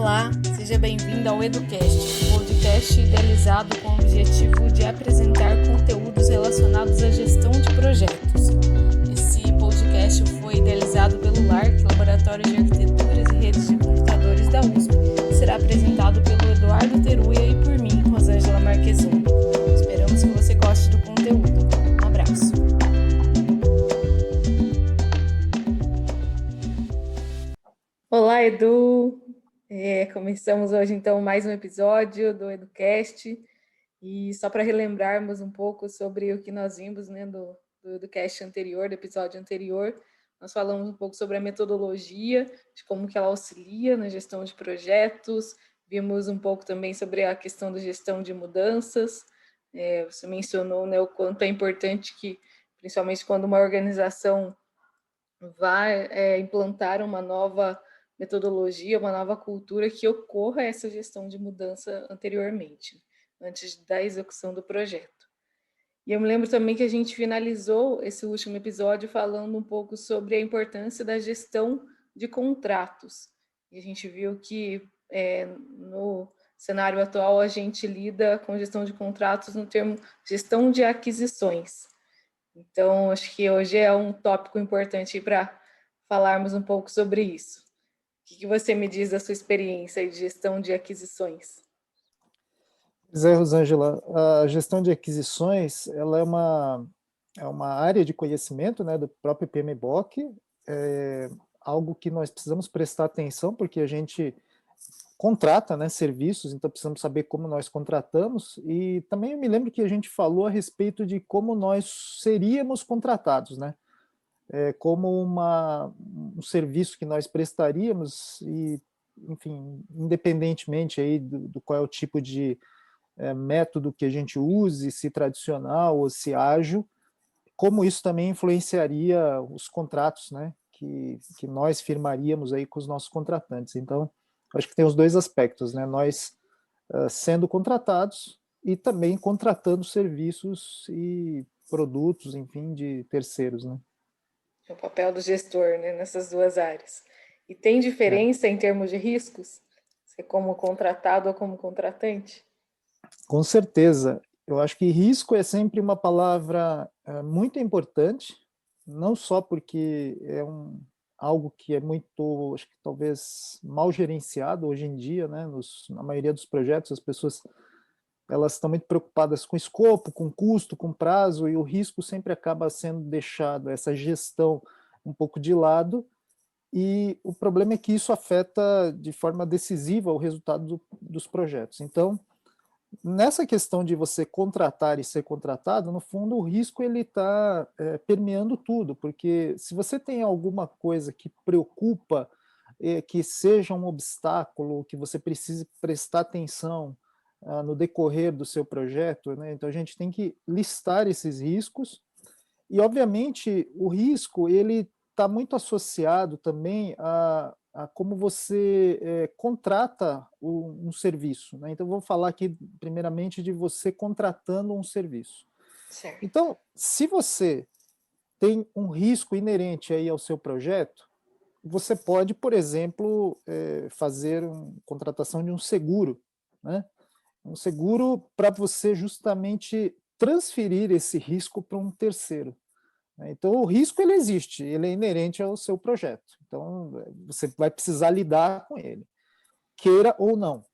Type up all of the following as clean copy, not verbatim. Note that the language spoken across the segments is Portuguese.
Olá, seja bem-vindo ao EduCast, um podcast idealizado com o objetivo de apresentar conteúdos relacionados à gestão de projetos. Esse podcast foi idealizado pelo LARC, Laboratório de Arquiteturas e Redes de Computadores da USP, e será apresentado pelo Eduardo Teruya e por mim, Rosângela Marquezon. Esperamos que você goste do conteúdo. Um abraço. Olá, Edu! Começamos hoje, então, mais um episódio do EduCast. E só para relembrarmos um pouco sobre o que nós vimos, né, do EduCast anterior, do episódio anterior, nós falamos um pouco sobre a metodologia, de como que ela auxilia na gestão de projetos, vimos um pouco também sobre a questão da gestão de mudanças. Você mencionou, né, o quanto é importante que, principalmente quando uma organização vai implantar uma nova metodologia, uma nova cultura, que ocorra essa gestão de mudança anteriormente, antes da execução do projeto. E eu me lembro também que a gente finalizou esse último episódio falando um pouco sobre a importância da gestão de contratos. E a gente viu que no cenário atual a gente lida com gestão de contratos no termo gestão de aquisições. Então, acho que hoje é um tópico importante para falarmos um pouco sobre isso. O que você me diz da sua experiência de gestão de aquisições? Pois é, Rosângela, a gestão de aquisições ela é uma área de conhecimento, né, do próprio PMBOK, é algo que nós precisamos prestar atenção, porque a gente contrata, né, serviços, então precisamos saber como nós contratamos, e também eu me lembro que a gente falou a respeito de como nós seríamos contratados, né, como um serviço que nós prestaríamos, e, enfim, independentemente aí do qual é o tipo de método que a gente use, se tradicional ou se ágil, como isso também influenciaria os contratos, né, que nós firmaríamos aí com os nossos contratantes. Então, acho que tem os dois aspectos, né, nós sendo contratados e também contratando serviços e produtos, enfim, de terceiros, né. O papel do gestor, né, nessas duas áreas. E tem diferença em termos de riscos? Você como contratado ou como contratante? Com certeza. Eu acho que risco é sempre uma palavra muito importante, não só porque é algo que é muito, acho que talvez mal gerenciado hoje em dia, né? Na maioria dos projetos, as pessoas elas estão muito preocupadas com escopo, com custo, com prazo, e o risco sempre acaba sendo deixado, essa gestão um pouco de lado, e o problema é que isso afeta de forma decisiva o resultado dos projetos. Então, nessa questão de você contratar e ser contratado, no fundo, o risco ele está permeando tudo, porque se você tem alguma coisa que preocupa, que seja um obstáculo, que você precise prestar atenção no decorrer do seu projeto, né? Então a gente tem que listar esses riscos e, obviamente, o risco ele está muito associado também a como você contrata um serviço, né? Então, vou falar aqui, primeiramente, de você contratando um serviço. Certo. Então, se você tem um risco inerente aí ao seu projeto, você pode, por exemplo, fazer uma contratação de um seguro, né? Um seguro para você justamente transferir esse risco para um terceiro. Então, o risco ele existe, ele é inerente ao seu projeto. Então, você vai precisar lidar com ele, queira ou não.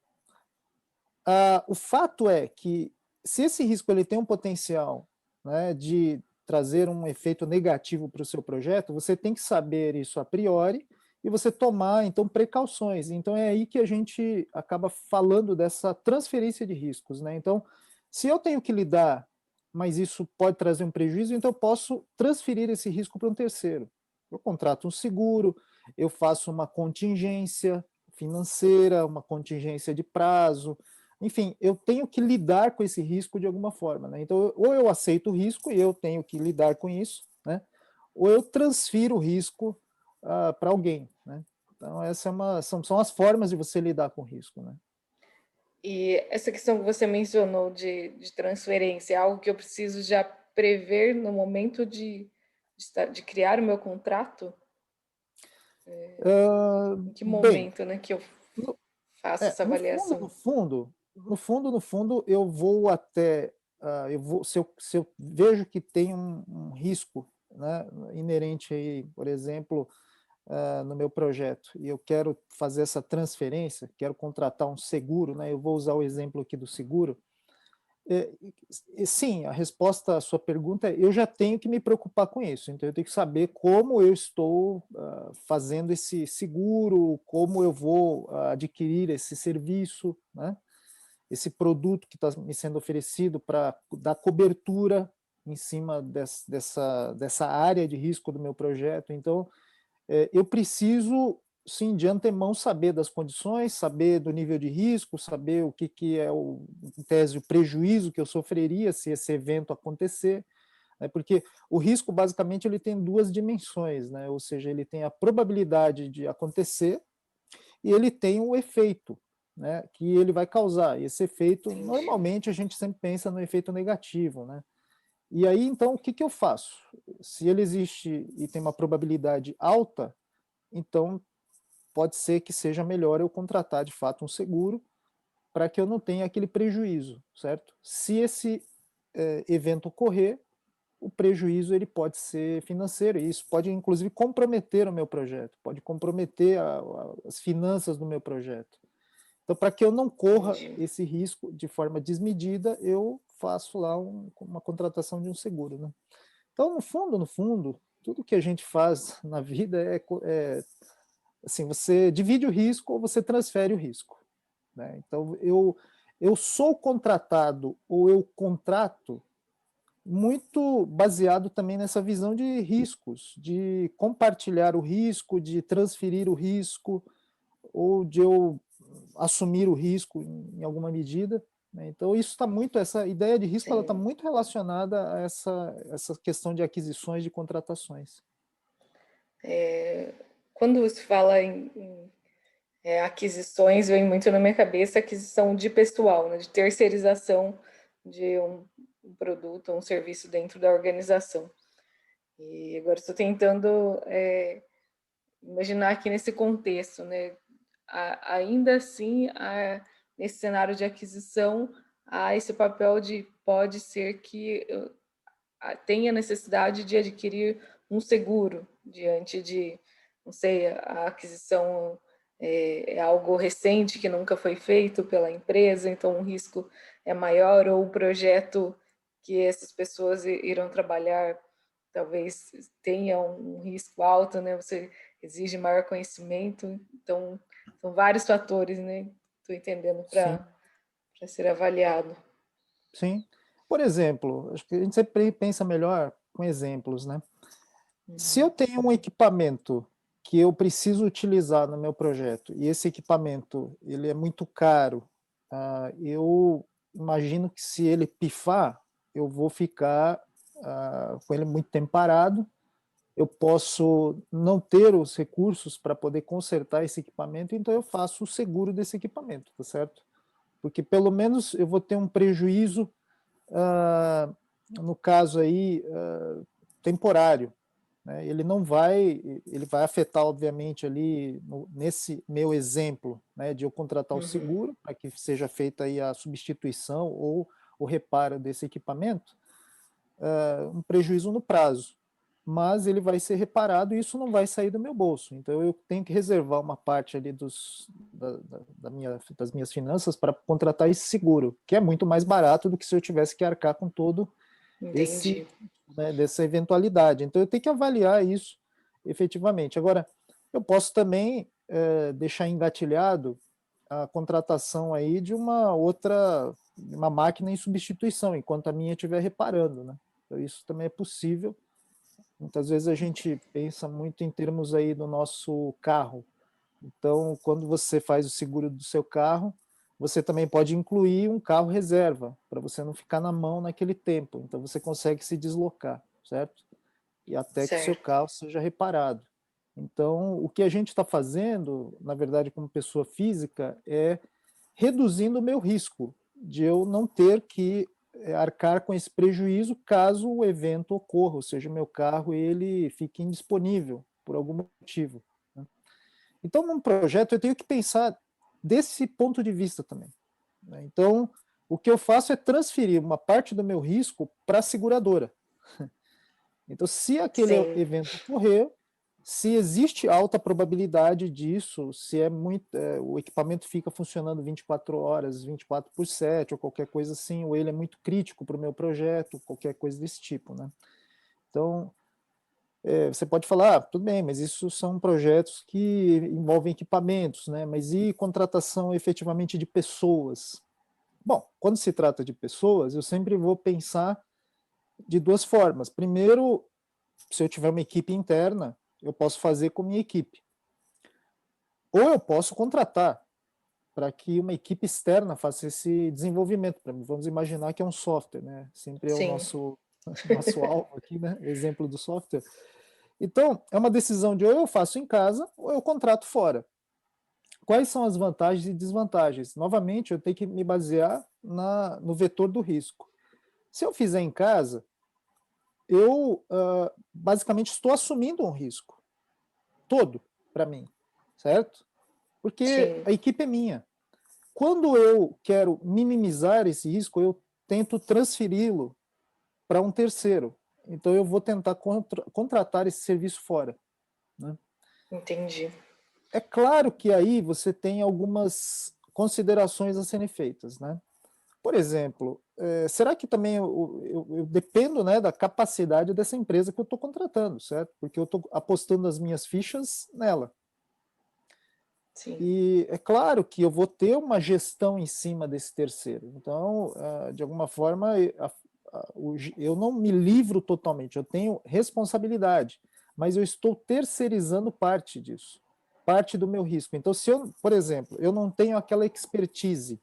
O fato é que, se esse risco ele tem um potencial, né, de trazer um efeito negativo para o seu projeto, você tem que saber isso a priori e você tomar, então, precauções. Então, é aí que a gente acaba falando dessa transferência de riscos, né? Então, se eu tenho que lidar, mas isso pode trazer um prejuízo, então eu posso transferir esse risco para um terceiro. Eu contrato um seguro, eu faço uma contingência financeira, uma contingência de prazo, enfim, eu tenho que lidar com esse risco de alguma forma, né? Então, ou eu aceito o risco e eu tenho que lidar com isso, né? Ou eu transfiro o risco para alguém, né? Então, são as formas de você lidar com o risco, né? E essa questão que você mencionou de transferência é algo que eu preciso já prever no momento de criar o meu contrato? Em que Bem, momento, né, que eu faço essa No fundo, avaliação. no fundo, eu vou até, se eu vejo que tem um risco, né, inerente aí, por exemplo, no meu projeto, e eu quero fazer essa transferência, quero contratar um seguro, né, eu vou usar o exemplo aqui do seguro. Sim, a resposta à sua pergunta é: eu já tenho que me preocupar com isso, então eu tenho que saber como eu estou fazendo esse seguro, como eu vou adquirir esse serviço, né? Esse produto que está me sendo oferecido para dar cobertura em cima dessa área de risco do meu projeto. Então, eu preciso, sim, de antemão saber das condições, saber do nível de risco, saber o que é, em tese, o prejuízo que eu sofreria se esse evento acontecer, né? Porque o risco, basicamente, ele tem duas dimensões, né? Ou seja, ele tem a probabilidade de acontecer e ele tem o efeito, né, que ele vai causar. Esse efeito, Entendi. normalmente, a gente sempre pensa no efeito negativo, né? E aí, então, o que eu faço? Se ele existe e tem uma probabilidade alta, então pode ser que seja melhor eu contratar de fato um seguro para que eu não tenha aquele prejuízo, certo? Se esse evento ocorrer, o prejuízo ele pode ser financeiro, e isso pode inclusive comprometer o meu projeto, pode comprometer as finanças do meu projeto. Então, para que eu não corra Entendi. esse risco de forma desmedida, eu faço lá uma contratação de um seguro, né? Então, no fundo, tudo que a gente faz na vida é assim, você divide o risco ou você transfere o risco, né? Então, eu sou contratado ou eu contrato muito baseado também nessa visão de riscos, de compartilhar o risco, de transferir o risco, ou de eu assumir o risco em alguma medida, né? Então, isso está muito, essa ideia de risco ela está Sim. muito relacionada a essa questão de aquisições, de contratações. Quando se fala em aquisições, vem muito na minha cabeça aquisição de pessoal, né, de terceirização de um produto, um serviço dentro da organização. E agora estou tentando imaginar aqui nesse contexto, né? Ainda assim, nesse cenário de aquisição, há esse papel de pode ser que tenha necessidade de adquirir um seguro diante de, não sei, a aquisição é algo recente que nunca foi feito pela empresa, então o risco é maior, ou o projeto que essas pessoas irão trabalhar talvez tenha um risco alto, né? Você exige maior conhecimento, então são vários fatores, né? Estou entendendo Sim, para ser avaliado. sim. Por exemplo, acho que a gente sempre pensa melhor com exemplos, né? Se eu Uhum. tenho um equipamento que eu preciso utilizar no meu projeto e esse equipamento ele é muito caro, eu imagino que se ele pifar, eu vou ficar com ele muito tempo parado, eu posso não ter os recursos para poder consertar esse equipamento, então eu faço o seguro desse equipamento, tá certo? Porque pelo menos eu vou ter um prejuízo, no caso aí, temporário, né? Ele não vai, ele vai afetar, obviamente, ali, nesse meu exemplo, né, de eu contratar o Uhum. seguro, para que seja feita aí a substituição ou o reparo desse equipamento, um prejuízo no prazo, mas ele vai ser reparado e isso não vai sair do meu bolso. Então eu tenho que reservar uma parte ali das minhas finanças para contratar esse seguro, que é muito mais barato do que se eu tivesse que arcar com todo esse, Entendi. né, dessa eventualidade. Então eu tenho que avaliar isso efetivamente. Agora, eu posso também deixar engatilhado a contratação aí de uma máquina em substituição, enquanto a minha estiver reparando, né? Então, isso também é possível. Muitas vezes a gente pensa muito em termos aí do nosso carro. Então, quando você faz o seguro do seu carro, você também pode incluir um carro reserva, para você não ficar na mão naquele tempo. Então, você consegue se deslocar, certo? E até que o seu Certo. carro seja reparado. Então, o que a gente está fazendo, na verdade, como pessoa física, é reduzindo o meu risco de eu não ter que arcar com esse prejuízo caso o evento ocorra, ou seja, o meu carro ele fique indisponível por algum motivo, né? Então, num projeto, eu tenho que pensar desse ponto de vista também, né? Então, o que eu faço é transferir uma parte do meu risco para a seguradora. Então, se aquele Sim, evento ocorrer, se existe alta probabilidade disso, se é muito, o equipamento fica funcionando 24 horas, 24/7, ou qualquer coisa assim, ou ele é muito crítico para o meu projeto, qualquer coisa desse tipo, né? Então, você pode falar, tudo bem, mas isso são projetos que envolvem equipamentos, né? Mas e contratação efetivamente de pessoas? Bom, quando se trata de pessoas, eu sempre vou pensar de duas formas. Primeiro, se eu tiver uma equipe interna, eu posso fazer com minha equipe. Ou eu posso contratar para que uma equipe externa faça esse desenvolvimento para mim. Vamos imaginar que é um software, né? Sempre é o sim, nosso alvo aqui, né? Exemplo do software. Então, é uma decisão de ou eu faço em casa ou eu contrato fora. Quais são as vantagens e desvantagens? Novamente, eu tenho que me basear no vetor do risco. Se eu fizer em casa, eu basicamente estou assumindo um risco todo para mim, certo? Porque sim. a equipe é minha. Quando eu quero minimizar esse risco, eu tento transferi-lo para um terceiro. Então, eu vou tentar contratar esse serviço fora, né? Entendi. É claro que aí você tem algumas considerações a serem feitas, né? Por exemplo, será que também eu dependo, né, da capacidade dessa empresa que eu estou contratando, certo? Porque eu estou apostando as minhas fichas nela. Sim. E é claro que eu vou ter uma gestão em cima desse terceiro. Então, de alguma forma, eu não me livro totalmente, eu tenho responsabilidade, mas eu estou terceirizando parte disso, parte do meu risco. Então, se eu, por exemplo, eu não tenho aquela expertise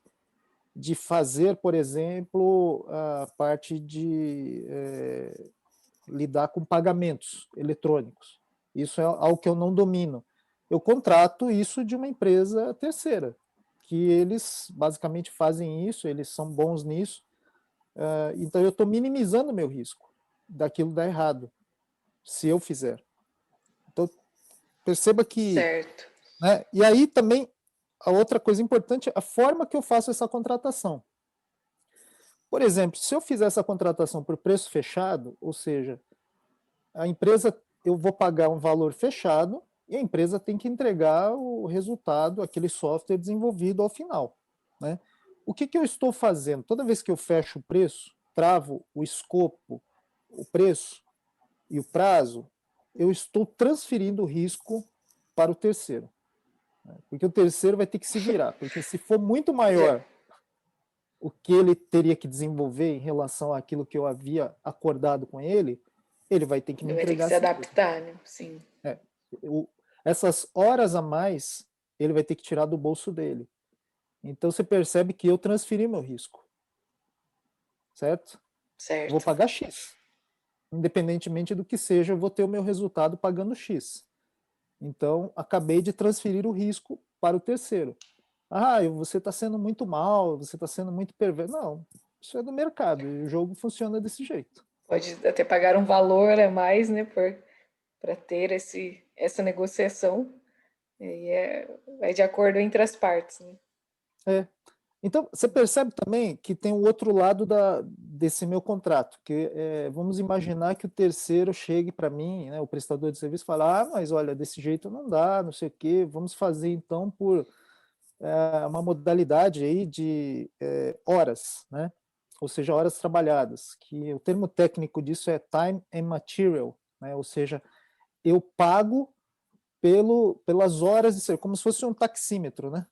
de fazer, por exemplo, a parte de lidar com pagamentos eletrônicos. Isso é algo que eu não domino. Eu contrato isso de uma empresa terceira, que eles basicamente fazem isso, eles são bons nisso. Então eu estou minimizando o meu risco daquilo dar errado, se eu fizer. Então perceba que, Certo. né? E aí também a outra coisa importante é a forma que eu faço essa contratação. Por exemplo, se eu fizer essa contratação por preço fechado, ou seja, a empresa, eu vou pagar um valor fechado e a empresa tem que entregar o resultado, aquele software desenvolvido ao final, né? O que, que eu estou fazendo? Toda vez que eu fecho o preço, travo o escopo, o preço e o prazo, eu estou transferindo o risco para o terceiro, né? Porque o terceiro vai ter que se virar, porque se for muito Já, maior o que ele teria que desenvolver em relação àquilo que eu havia acordado com ele, ele vai ter que me vai ter que entregar se assim mesmo. adaptar, né? Sim. É, essas horas a mais, ele vai ter que tirar do bolso dele. Então você percebe que eu transferi meu risco, certo? Vou Certo. pagar X. Independentemente do que seja, eu vou ter o meu resultado pagando X. Então, acabei de transferir o risco para o terceiro. Ah, você está sendo muito mal, você está sendo muito perverso. Não, isso é do mercado e o jogo funciona desse jeito. Pode até pagar um valor a mais, né, para ter essa negociação. E vai de acordo entre as partes, né? É. Então, você percebe também que tem o outro lado desse meu contrato, que vamos imaginar que o terceiro chegue para mim, né, o prestador de serviço, fala, mas olha, desse jeito não dá, não sei o quê, vamos fazer então por uma modalidade aí de horas, né? Ou seja, horas trabalhadas, que o termo técnico disso é time and material, né? Ou seja, eu pago pelas horas de ser, como se fosse um taxímetro, né?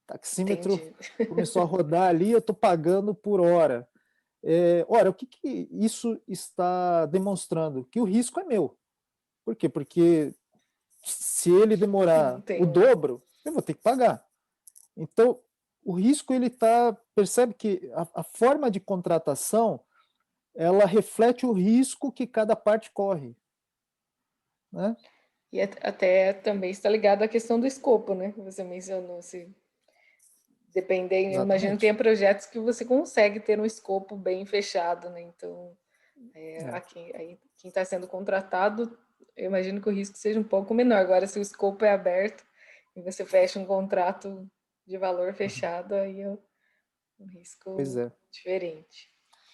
Taxímetro Entendi. começou a rodar ali, eu estou pagando por hora. Ora, o que, que isso está demonstrando? Que o risco é meu. Por quê? Porque se ele Não demorar o tem. dobro, eu vou ter que pagar. Então, o risco ele está, percebe que a forma de contratação ela reflete o risco que cada parte corre, né? E até também está ligado à questão do escopo, né? Que você mencionou, se dependendo, eu imagino que Exatamente. tem projetos que você consegue ter um escopo bem fechado, né? Então, É. aí, quem está sendo contratado, eu imagino que o risco seja um pouco menor. Agora, se o escopo é aberto e você fecha um contrato de valor fechado, aí é um Pois risco é, diferente.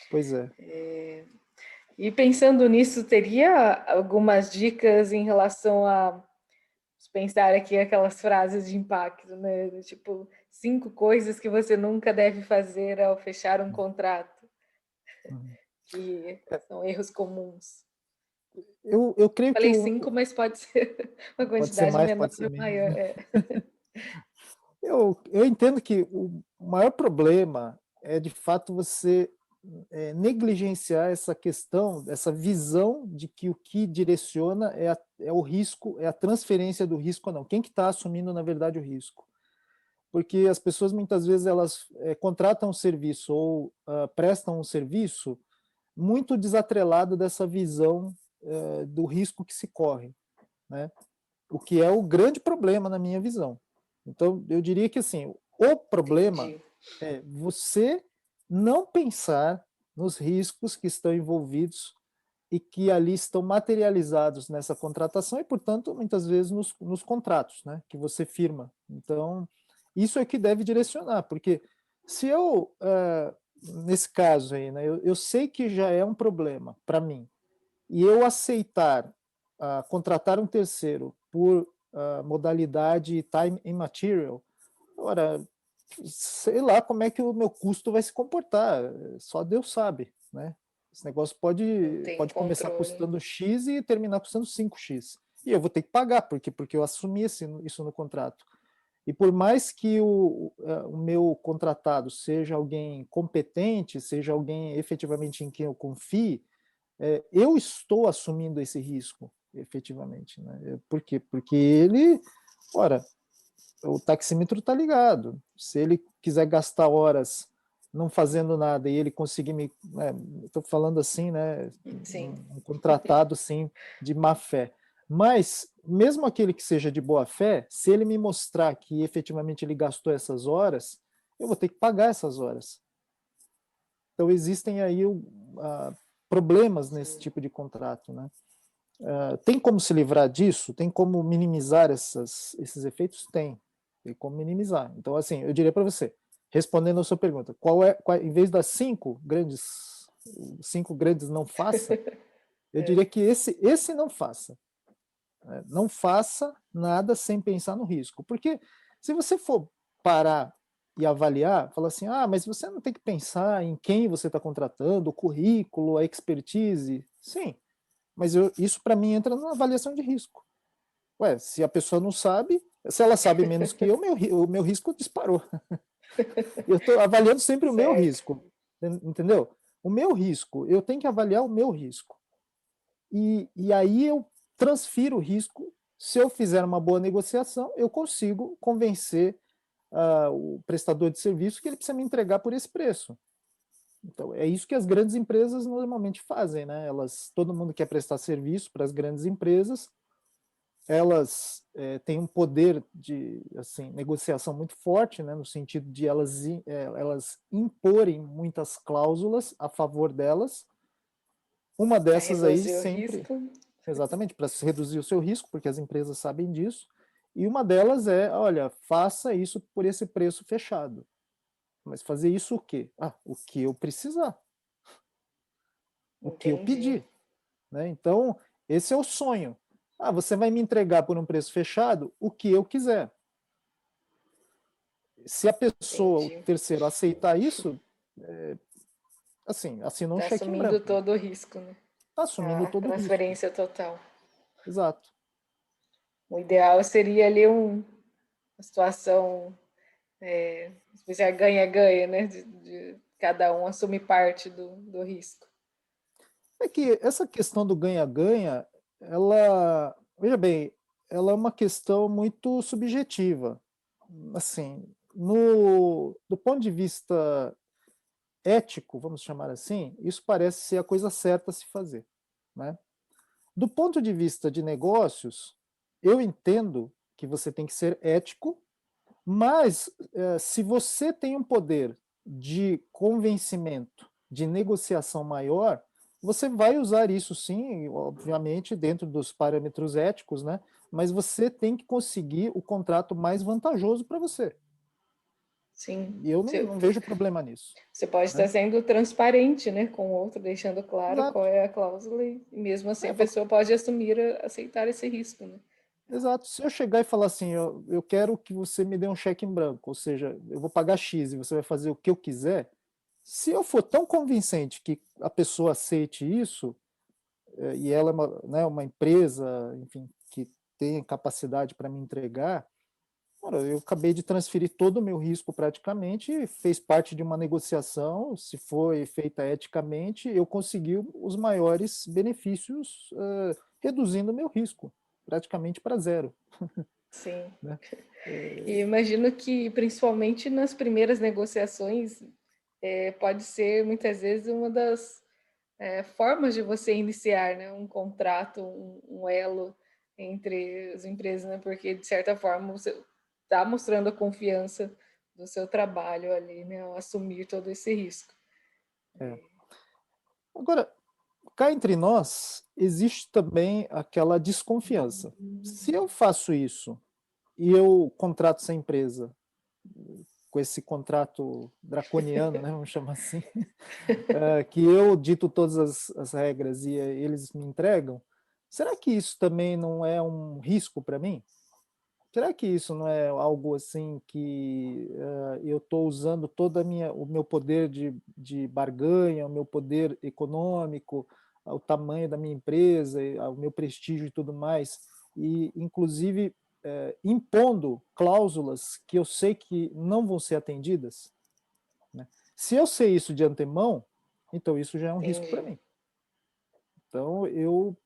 pois é. E pensando nisso, teria algumas dicas em relação a pensar aqui aquelas frases de impacto, né? Tipo, 5 coisas que você nunca deve fazer ao fechar um contrato, Uhum. que são erros comuns. Eu creio que Falei 5, mas pode ser uma pode ser quantidade mais, menor pode ser ou menos, maior. né? Eu entendo que o maior problema é, de fato, você negligenciar essa questão, essa visão de que o que direciona é o risco, é a transferência do risco ou não. Quem que está assumindo, na verdade, o risco? Porque as pessoas, muitas vezes, elas contratam um serviço ou prestam um serviço muito desatrelado dessa visão do risco que se corre, né? O que é o grande problema na minha visão. Então, eu diria que assim, o problema Entendi. é você não pensar nos riscos que estão envolvidos e que ali estão materializados nessa contratação e, portanto, muitas vezes nos contratos, né, que você firma. Então, isso é que deve direcionar, porque se eu, nesse caso aí, né, eu sei que já é um problema para mim, e eu aceitar contratar um terceiro por modalidade time and material, ora, sei lá como é que o meu custo vai se comportar, só Deus sabe, né? Esse negócio Não tem pode começar controle. custando X e terminar custando 5x. E eu vou ter que pagar, porque eu assumi isso no contrato. E por mais que o meu contratado seja alguém competente, seja alguém efetivamente em quem eu confie, eu estou assumindo esse risco, efetivamente. Né? Por quê? Porque ele, ora, o taxímetro está ligado. Se ele quiser gastar horas não fazendo nada e ele conseguir me. Estou falando assim, né? Sim, Um contratado assim, de má fé. Mas, mesmo aquele que seja de boa fé, se ele me mostrar que efetivamente ele gastou essas horas, eu vou ter que pagar essas horas. Então, existem aí problemas nesse sim. tipo de contrato. Né? Tem como se livrar disso? Tem como minimizar esses efeitos? Tem como minimizar. Então, assim, eu diria para você, respondendo a sua pergunta, em vez das cinco grandes não faça, eu diria que esse não faça. Né? Não faça nada sem pensar no risco. Porque se você for parar e avaliar, falar assim, mas você não tem que pensar em quem você está contratando, o currículo, a expertise. Sim, mas isso para mim entra na avaliação de risco. Ué, se a pessoa não sabe, se ela sabe menos que eu, o meu risco disparou. Eu estou avaliando sempre o meu Certo. risco, entendeu? O meu risco, eu tenho que avaliar o meu risco. E aí eu transfiro o risco. Se eu fizer uma boa negociação, eu consigo convencer o prestador de serviço que ele precisa me entregar por esse preço. Então, é isso que as grandes empresas normalmente fazem, né? Todo mundo quer prestar serviço para as grandes empresas, elas têm um poder de assim, negociação muito forte, né, no sentido de elas imporem muitas cláusulas a favor delas. Uma Para dessas aí reduzir o sempre, risco. exatamente, para reduzir o seu risco, porque as empresas sabem disso, e uma delas é, olha, faça isso por esse preço fechado. Mas fazer isso o quê? O que eu precisar, o que eu Entendi. pedir. Né? Então, esse é o sonho. Você vai me entregar por um preço fechado o que eu quiser. Se a pessoa, o Entendi. terceiro, aceitar isso, assim, assinou um Está cheque em assumindo branco. todo o risco, né? Está assumindo A todo o risco. transferência total. Exato. O ideal seria ali uma situação já ganha-ganha, né? De cada um assumir parte do risco. É que essa questão do ganha-ganha, veja bem, ela é uma questão muito subjetiva. Assim, do ponto de vista ético, vamos chamar assim, isso parece ser a coisa certa a se fazer, né? Do ponto de vista de negócios, eu entendo que você tem que ser ético, mas se você tem um poder de convencimento, de negociação maior, você vai usar isso sim, obviamente, dentro dos parâmetros éticos, né? Mas você tem que conseguir o contrato mais vantajoso para você. Sim. E eu não vejo problema nisso. Você pode estar Né? sendo transparente, né, com o outro, deixando claro qual Exato. é a cláusula e mesmo assim É, a pessoa pode assumir, aceitar esse risco, né? exato. Se eu chegar e falar assim, eu quero que você me dê um cheque em branco, ou seja, eu vou pagar X e você vai fazer o que eu quiser, se eu for tão convincente que a pessoa aceite isso, e ela é uma, né, uma empresa, enfim, que tem capacidade para me entregar, cara, eu acabei de transferir todo o meu risco praticamente, fez parte de uma negociação, se foi feita eticamente, eu consegui os maiores benefícios, reduzindo o meu risco, praticamente para zero. Sim. Né? E imagino que, principalmente nas primeiras negociações, pode ser muitas vezes uma das formas de você iniciar, né, um contrato, um elo entre as empresas, né, porque de certa forma você está mostrando a confiança do seu trabalho ali, né, ao assumir todo esse risco. É. Agora, cá entre nós, existe também aquela desconfiança. Se eu faço isso e eu contrato essa empresa com esse contrato draconiano, né, vamos chamar assim, que eu dito todas as regras e eles me entregam, será que isso também não é um risco para mim? Será que isso não é algo assim que eu estou usando todo o meu poder de barganha, o meu poder econômico, o tamanho da minha empresa, o meu prestígio e tudo mais, e inclusive impondo cláusulas que eu sei que não vão ser atendidas? Né? Se eu sei isso de antemão, então isso já é um risco para Entendi. mim. Então eu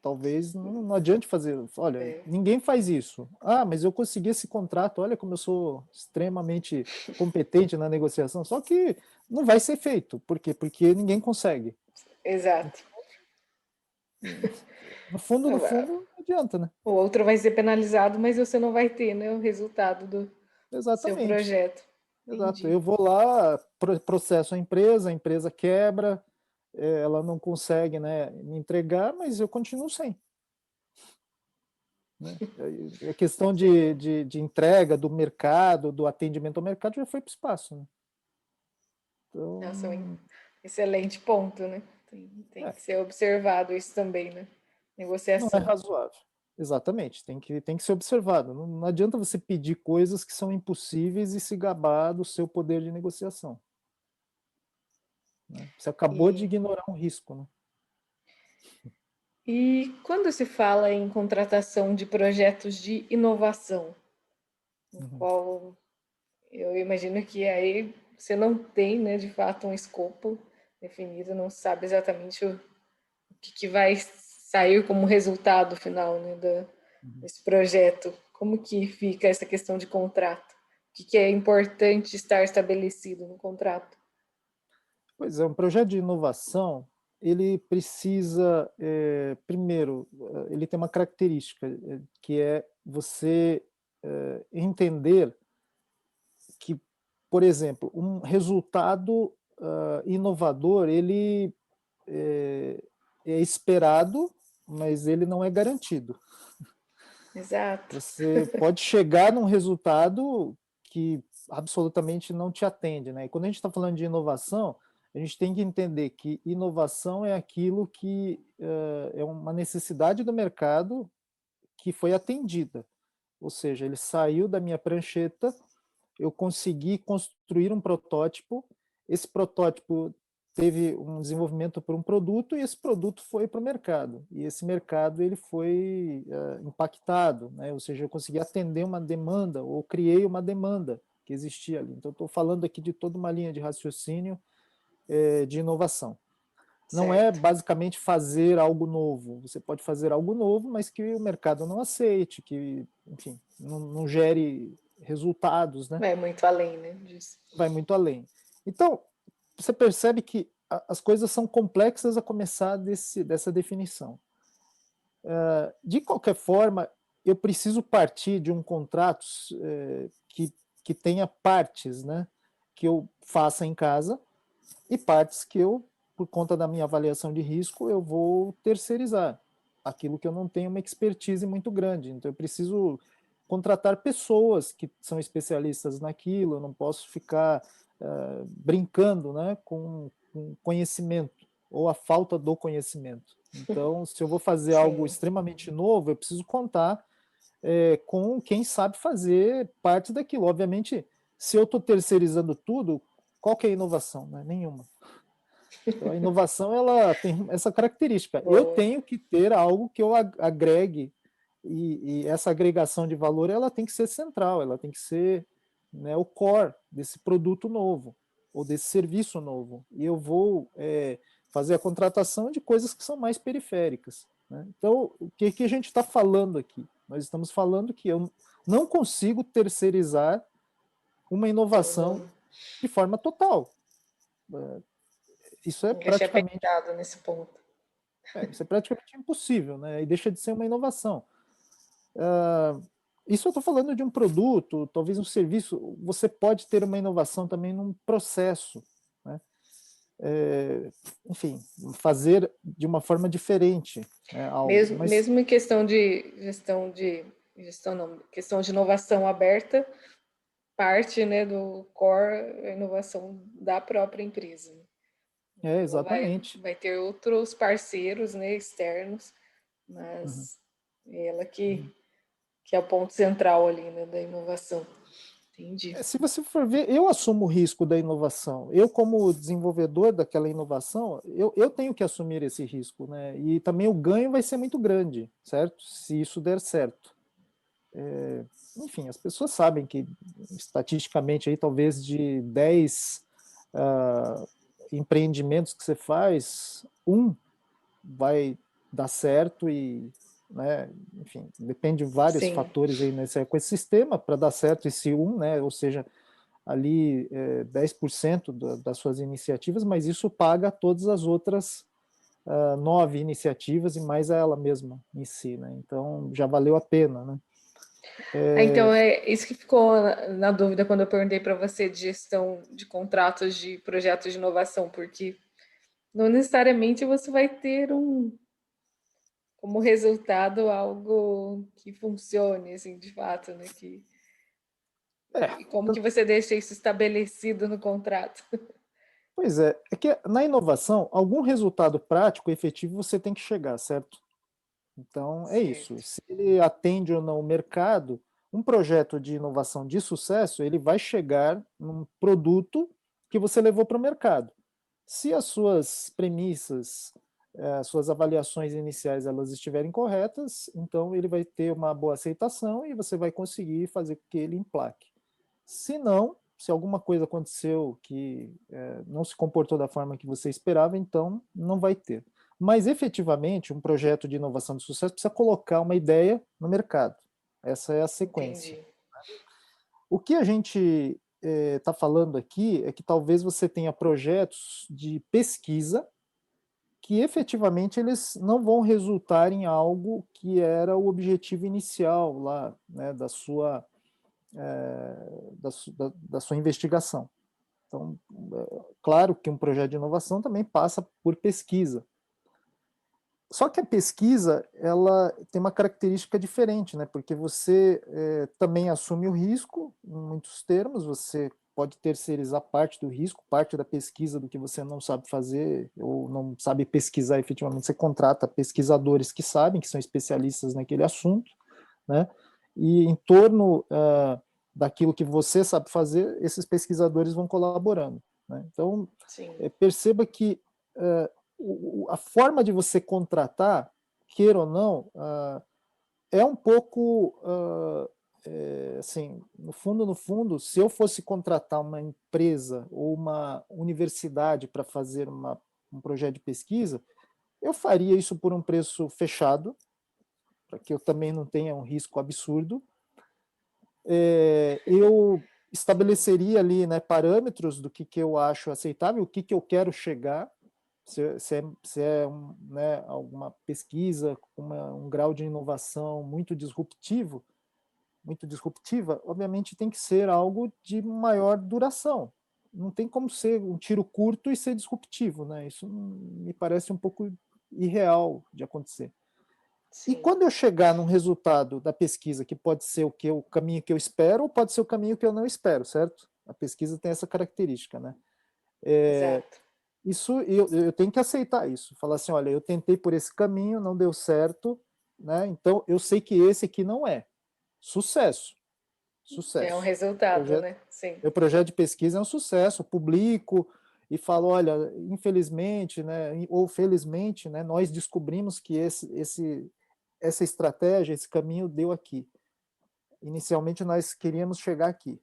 talvez não adiante fazer. Olha, É, ninguém faz isso. Ah, mas eu consegui esse contrato. Olha como eu sou extremamente competente na negociação. Só que não vai ser feito. Por quê? Porque ninguém consegue. exato. No fundo, não adianta, né? O outro vai ser penalizado, mas você não vai ter, né, o resultado do seu Exatamente. projeto. Exato. Entendi. Eu vou lá, processo a empresa quebra, ela não consegue, né, me entregar, mas eu continuo sem. Né? A questão Sim. de entrega do mercado, do atendimento ao mercado já foi para o espaço. Né? Nossa, um Então, excelente ponto, né? Tem é, que ser observado isso também, né? não é Negociação. razoável. Exatamente, tem que ser observado. Não adianta você pedir coisas que são impossíveis e se gabar do seu poder de negociação. Né? Você acabou de E, ignorar um risco. Né? e quando se fala em contratação de projetos de inovação, no Uhum. qual eu imagino que aí você não tem, né, de fato, um escopo definido, não sabe exatamente o que vai sair como resultado final, né, Uhum. desse projeto. Como que fica essa questão de contrato? O que é importante estar estabelecido no contrato? Pois é, um projeto de inovação, ele precisa, primeiro, ele tem uma característica, que é você entender que, por exemplo, um resultado inovador, ele é esperado, mas ele não é garantido. Exato. Você pode chegar num resultado que absolutamente não te atende, né? E quando a gente está falando de inovação, a gente tem que entender que inovação é aquilo que é uma necessidade do mercado que foi atendida. Ou seja, ele saiu da minha prancheta, eu consegui construir um protótipo, esse protótipo teve um desenvolvimento para um produto e esse produto foi para o mercado. E esse mercado ele foi impactado, né? Ou seja, eu consegui atender uma demanda ou criei uma demanda que existia ali. Então, estou falando aqui de toda uma linha de raciocínio de inovação. Não é Certo. basicamente fazer algo novo. Você pode fazer algo novo, mas que o mercado não aceite, que, enfim, não gere resultados, né? Vai muito além, né, disso. Vai muito além. Então, você percebe que as coisas são complexas a começar dessa definição. De qualquer forma, eu preciso partir de um contrato que tenha partes, né, que eu faça em casa e partes que eu, por conta da minha avaliação de risco, eu vou terceirizar aquilo que eu não tenho uma expertise muito grande. Então, eu preciso contratar pessoas que são especialistas naquilo, eu não posso ficar brincando, né, com conhecimento, ou a falta do conhecimento. Então, se eu vou fazer algo Sim. extremamente novo, eu preciso contar com quem sabe fazer parte daquilo. Obviamente, se eu estou terceirizando tudo, qual que é a inovação? Né? Nenhuma. Então, a inovação ela tem essa característica. Eu Boa. tenho que ter algo que eu agregue, e essa agregação de valor ela tem que ser central, ela tem que ser, né, o core desse produto novo, ou desse serviço novo. E eu vou fazer a contratação de coisas que são mais periféricas. Né? Então, o que a gente está falando aqui? Nós estamos falando que eu não consigo terceirizar uma inovação Uhum. de forma total. Isso é Nunca tinha praticamente pensado nesse ponto. isso é praticamente impossível, né? E deixa de ser uma inovação. Isso eu estou falando de um produto, talvez um serviço. Você pode ter uma inovação também num processo, né? Enfim, fazer de uma forma diferente, né, algo. Mesmo, Mas mesmo em questão de gestão não, questão de inovação aberta, parte, né, do core é a inovação da própria empresa. Ela exatamente. vai ter outros parceiros, né, externos, Uhum. mas é ela que é o ponto central ali, né, da inovação. Entendi. Se você for ver, eu assumo o risco da inovação. Eu, como desenvolvedor daquela inovação, eu tenho que assumir esse risco, né? E também o ganho vai ser muito grande, certo? Se isso der certo. Enfim, as pessoas sabem que, estatisticamente, aí, talvez de 10 empreendimentos que você faz, um vai dar certo e, né, enfim, depende de vários Sim, fatores aí nesse ecossistema para dar certo esse um, né, ou seja, ali 10% das suas iniciativas, mas isso paga todas as outras 9 iniciativas e mais a ela mesma em si, né? Então já valeu a pena, né? Então é isso que ficou na dúvida quando eu perguntei para você de gestão de contratos de projetos de inovação, porque não necessariamente você vai ter como resultado algo que funcione, assim, de fato, né? É, E como que você deixa isso estabelecido no contrato? pois é que na inovação, algum resultado prático e efetivo você tem que chegar, certo? Então, é isso. Certo. Se ele atende ou não o mercado, um projeto de inovação de sucesso, ele vai chegar num produto que você levou para o mercado. Se as suas premissas, as suas avaliações iniciais, elas estiverem corretas, então ele vai ter uma boa aceitação e você vai conseguir fazer com que ele emplaque. Se não, se alguma coisa aconteceu que não se comportou da forma que você esperava, então não vai ter. Mas efetivamente, um projeto de inovação de sucesso precisa colocar uma ideia no mercado. Essa é a sequência. Entendi. O que a gente está falando aqui é que talvez você tenha projetos de pesquisa que efetivamente eles não vão resultar em algo que era o objetivo inicial lá, né, da sua investigação. Então, claro que um projeto de inovação também passa por pesquisa. Só que a pesquisa ela tem uma característica diferente, né? Porque você também assume o risco, em muitos termos, você pode terceirizar parte do risco, parte da pesquisa do que você não sabe fazer ou não sabe pesquisar efetivamente. Você contrata pesquisadores que sabem, que são especialistas naquele assunto, né? E em torno daquilo que você sabe fazer, esses pesquisadores vão colaborando. Né? Então, Sim, perceba que a forma de você contratar, queira ou não, é um pouco assim, no fundo, se eu fosse contratar uma empresa ou uma universidade para fazer um projeto de pesquisa, eu faria isso por um preço fechado, para que eu também não tenha um risco absurdo. Eu sim, estabeleceria ali, né, parâmetros do que eu acho aceitável, o que eu quero chegar, se é né, alguma pesquisa com um grau de inovação muito disruptiva, obviamente tem que ser algo de maior duração. Não tem como ser um tiro curto e ser disruptivo, né? Isso me parece um pouco irreal de acontecer. E Sim, quando eu chegar num resultado da pesquisa que pode ser o caminho que eu espero ou pode ser o caminho que eu não espero, certo? A pesquisa tem essa característica, né? exato. Isso eu tenho que aceitar isso. Falar assim, olha, eu tentei por esse caminho, não deu certo, né? Então eu sei que esse aqui não é. Sucesso, É um sucesso. resultado, Projeto, né? Sim, meu projeto de pesquisa é um sucesso. Publico e falo, olha, infelizmente, né, ou felizmente, né, nós descobrimos que essa estratégia, esse caminho deu aqui. Inicialmente nós queríamos chegar aqui,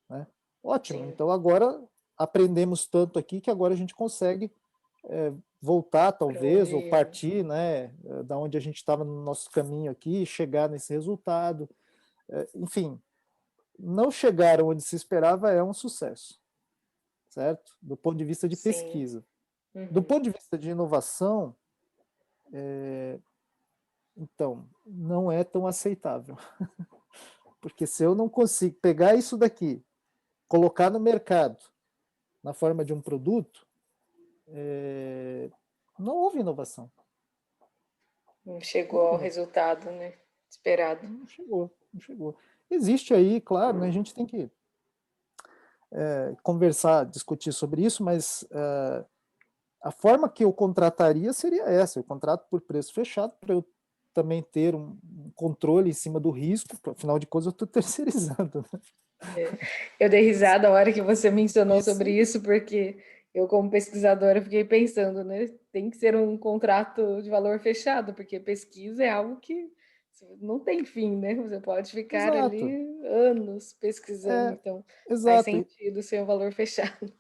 né? Ótimo. sim. Então agora aprendemos tanto aqui que agora a gente consegue voltar Para talvez onde ou íamos? partir, né, da onde a gente estava no nosso caminho aqui, chegar nesse resultado. Enfim, não chegar onde se esperava é um sucesso, certo? Do ponto de vista de Sim. pesquisa. Do Uhum. ponto de vista de inovação, então, não é tão aceitável. Porque se eu não consigo pegar isso daqui, colocar no mercado, na forma de um produto, não houve inovação. Não Não chegou houve ao inovação. resultado, né? Esperado. Não chegou, não chegou. Existe aí, claro, né, a gente tem que conversar, discutir sobre isso, mas a forma que eu contrataria seria essa: eu contrato por preço fechado para eu também ter um controle em cima do risco, afinal de contas eu estou terceirizando. Né? É. Eu dei risada a hora que você mencionou sobre Isso, isso, porque eu, como pesquisadora, fiquei pensando, né? Tem que ser um contrato de valor fechado, porque pesquisa é algo que não tem fim, né? Você pode ficar exato, ali anos pesquisando, é, então faz exato. sentido ser um valor fechado.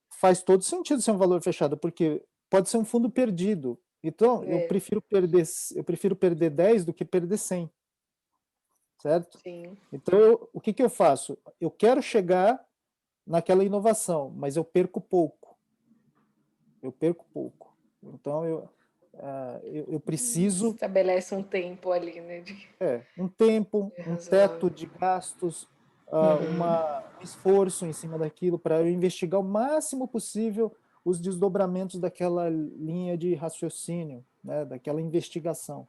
Faz todo sentido ser um valor fechado, porque pode ser um fundo perdido. Então, É, eu prefiro perder 10 do que perder 100, certo? sim, Então, o que, que eu faço? Eu quero chegar naquela inovação, mas eu perco pouco. Eu perco pouco. Então, eu preciso estabelece um tempo ali, né? um tempo, De um razoável. teto de gastos, Uhum. um esforço em cima daquilo para eu investigar o máximo possível os desdobramentos daquela linha de raciocínio, né, daquela investigação.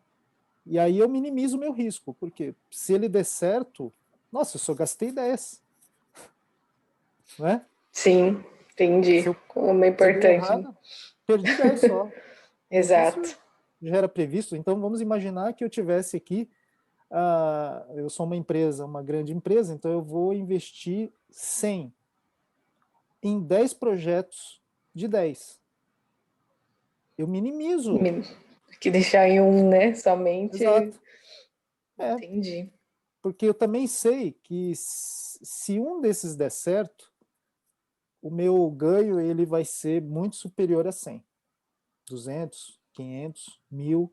E aí eu minimizo o meu risco, porque se ele der certo, nossa, eu só gastei 10, né? Sim, entendi. Se, eu, Como é se deu importante. errado, perdi 10 só. Mas Exato. isso já era previsto. Então vamos imaginar que eu tivesse aqui, eu sou uma empresa, uma grande empresa, então eu vou investir 100 em 10 projetos de 10. Eu minimizo. Que deixar em um, né? Somente. Exato. É, Entendi. porque eu também sei que se um desses der certo, o meu ganho ele vai ser muito superior a 100, 200, 500, 1000,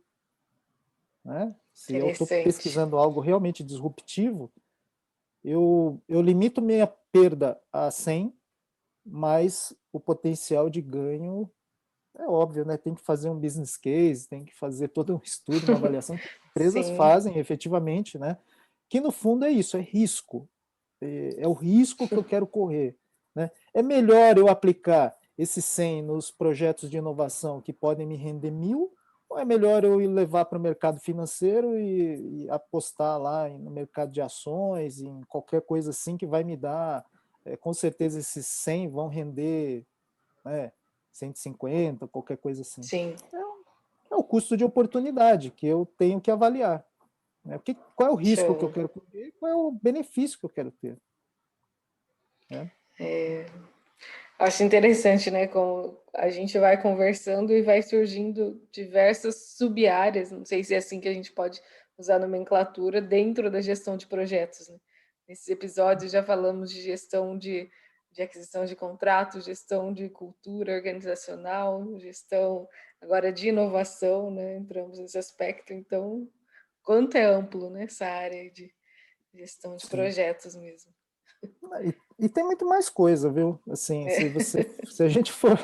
né? Se eu estou Interessante. pesquisando algo realmente disruptivo, eu limito minha perda a 100, mas o potencial de ganho é óbvio, né? Tem que fazer um business case, tem que fazer todo um estudo, uma avaliação que empresas Sim, fazem efetivamente, né? Que no fundo é isso, é risco. É o risco que eu quero correr, né? É melhor eu aplicar esses 100 nos projetos de inovação que podem me render 1000, ou é melhor eu ir levar para o mercado financeiro e apostar lá no mercado de ações, em qualquer coisa assim que vai me dar, com certeza esses 100 vão render, né, 150, qualquer coisa assim. sim. É o custo de oportunidade que eu tenho que avaliar. Né? Qual é o risco que eu Show. quero correr, qual é o benefício que eu quero ter. Né? Acho interessante, né? Como a gente vai conversando e vai surgindo diversas sub-áreas. Não sei se é assim que a gente pode usar a nomenclatura dentro da gestão de projetos, né? Nesses episódios já falamos de gestão de aquisição de contratos, gestão de cultura organizacional, gestão agora de inovação, né? Entramos nesse aspecto. Então, quanto é amplo, né? Essa área de gestão de Sim. projetos mesmo. E tem muito mais coisa, viu? Assim, É, se a gente for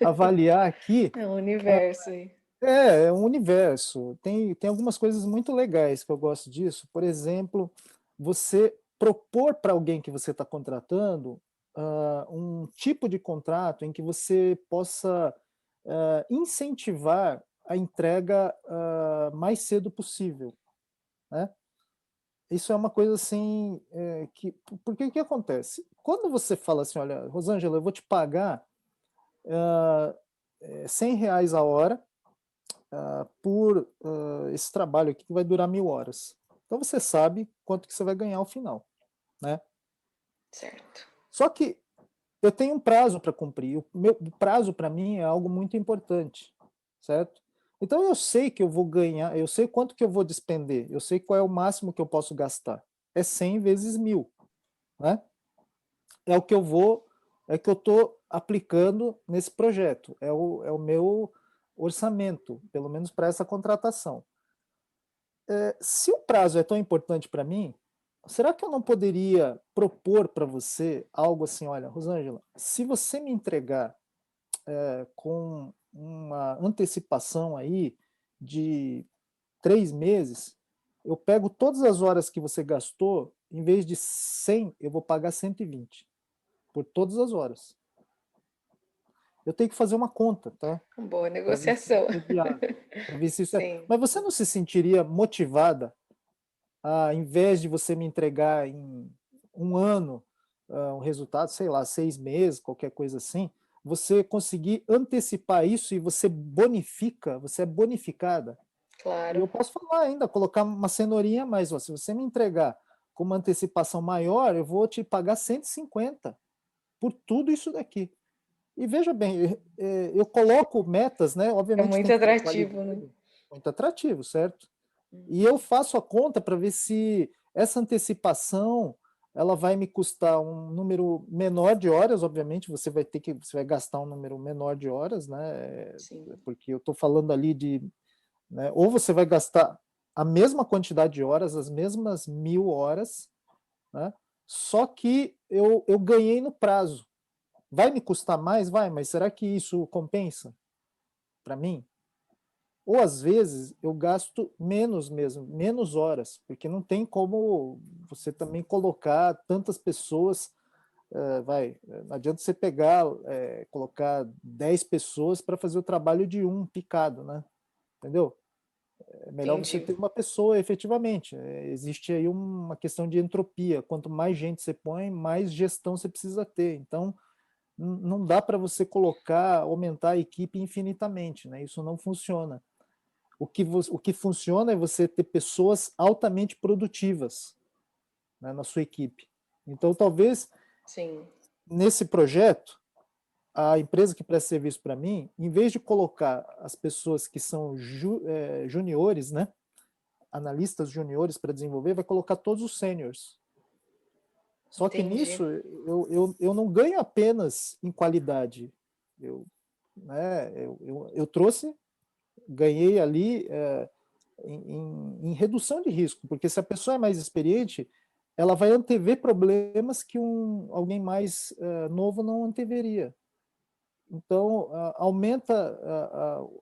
avaliar aqui, é um universo aí. é um universo. Tem algumas coisas muito legais que eu gosto disso. Por exemplo, você propor para alguém que você está contratando um tipo de contrato em que você possa incentivar a entrega mais cedo possível, né? Isso é uma coisa assim, porque o que acontece? Quando você fala assim, olha, Rosângela, eu vou te pagar R$ 100 a hora por esse trabalho aqui que vai durar 1.000 horas. Então você sabe quanto que você vai ganhar ao final, né? Certo. Só que eu tenho um prazo para cumprir. O prazo para mim é algo muito importante, certo? Então eu sei que eu vou ganhar, eu sei quanto que eu vou despender, eu sei qual é o máximo que eu posso gastar. É 100 vezes 1.000, né? É o que eu vou, é que eu estou aplicando nesse projeto. É o meu orçamento, pelo menos para essa contratação. Se o prazo é tão importante para mim, será que eu não poderia propor para você algo assim, olha, Rosângela, se você me entregar com uma antecipação aí de 3 meses, eu pego todas as horas que você gastou, em vez de 100, eu vou pagar 120 por todas as horas. Eu tenho que fazer uma conta, tá? Boa Para ver se isso negociação. é viável. Para ver se isso é. Sim. Mas você não se sentiria motivada, ao invés de você me entregar em um ano um resultado, sei lá, 6 meses, qualquer coisa assim, você conseguir antecipar isso e você bonifica, você é bonificada. E eu Claro. posso falar ainda, colocar uma cenourinha a mais. Ó, se você me entregar com uma antecipação maior, eu vou te pagar 150 por tudo isso daqui. E veja bem, eu coloco metas, né? É Obviamente tem muito que ter atrativo, né? qualidade, muito atrativo, certo? E eu faço a conta para ver se essa antecipação ela vai me custar um número menor de horas, obviamente você vai gastar um número menor de horas, né? Sim. Porque eu estou falando ali de, né? Ou você vai gastar a mesma quantidade de horas, as mesmas 1.000 horas, né? Só que eu ganhei no prazo. Vai me custar mais? Vai, mas será que isso compensa para mim? Ou às vezes eu gasto menos mesmo, menos horas, porque não tem como você também colocar tantas pessoas. Não adianta você pegar, colocar 10 pessoas para fazer o trabalho de um picado, né? Entendeu? É melhor você Entendi. ter uma pessoa efetivamente. Existe aí uma questão de entropia. Quanto mais gente você põe, mais gestão você precisa ter. Então, não dá para você aumentar a equipe infinitamente, né? Isso não funciona. O que funciona é você ter pessoas altamente produtivas, né, na sua equipe. Então, talvez, Sim. nesse projeto, a empresa que presta serviço para mim, em vez de colocar as pessoas que são juniores, né, analistas juniores para desenvolver, vai colocar todos os seniors. Só que Entendi. nisso, eu não ganho apenas em qualidade. Eu trouxe, ganhei ali em redução de risco, porque se a pessoa é mais experiente, ela vai antever problemas que alguém mais novo não anteveria. Então, aumenta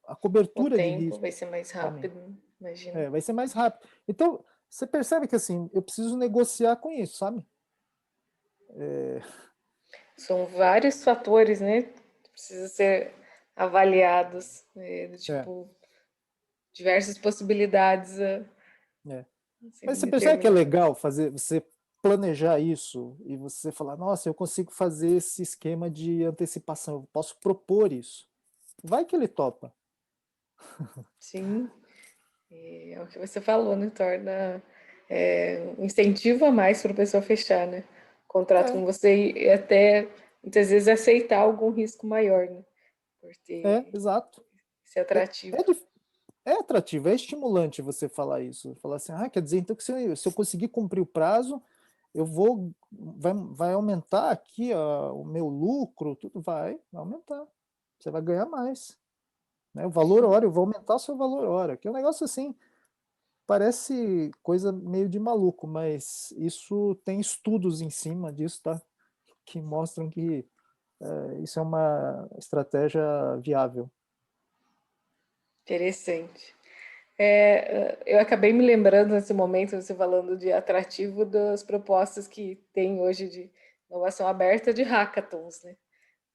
a O cobertura de tempo vai risco ser mais para mim. rápido, imagino. Vai ser mais rápido. Então, você percebe que assim, eu preciso negociar com isso, sabe? São vários fatores, né? Que precisam ser avaliados, É, tipo, diversas possibilidades é. a Mas serem você percebe que é determinadas. legal você planejar isso e você falar, nossa, eu consigo fazer esse esquema de antecipação, eu posso propor isso. Vai que ele topa. Sim, é o que você falou, né? Torna um incentivo a mais para a pessoa fechar, né? Contrato É, com você e até muitas vezes aceitar algum risco maior, né? Por ter exato. esse É, atrativo. é, dif- é atrativo, é estimulante você falar isso. Falar assim, quer dizer, então que se eu conseguir cumprir o prazo, vai aumentar aqui o meu lucro, tudo vai aumentar. Você vai ganhar mais. Né? O valor hora, eu vou aumentar o seu valor hora. Que é um negócio assim, parece coisa meio de maluco, mas isso tem estudos em cima disso, tá? Que mostram que isso é uma estratégia viável. Interessante. Eu acabei me lembrando nesse momento, você falando de atrativo, das propostas que tem hoje de inovação aberta de hackathons, né?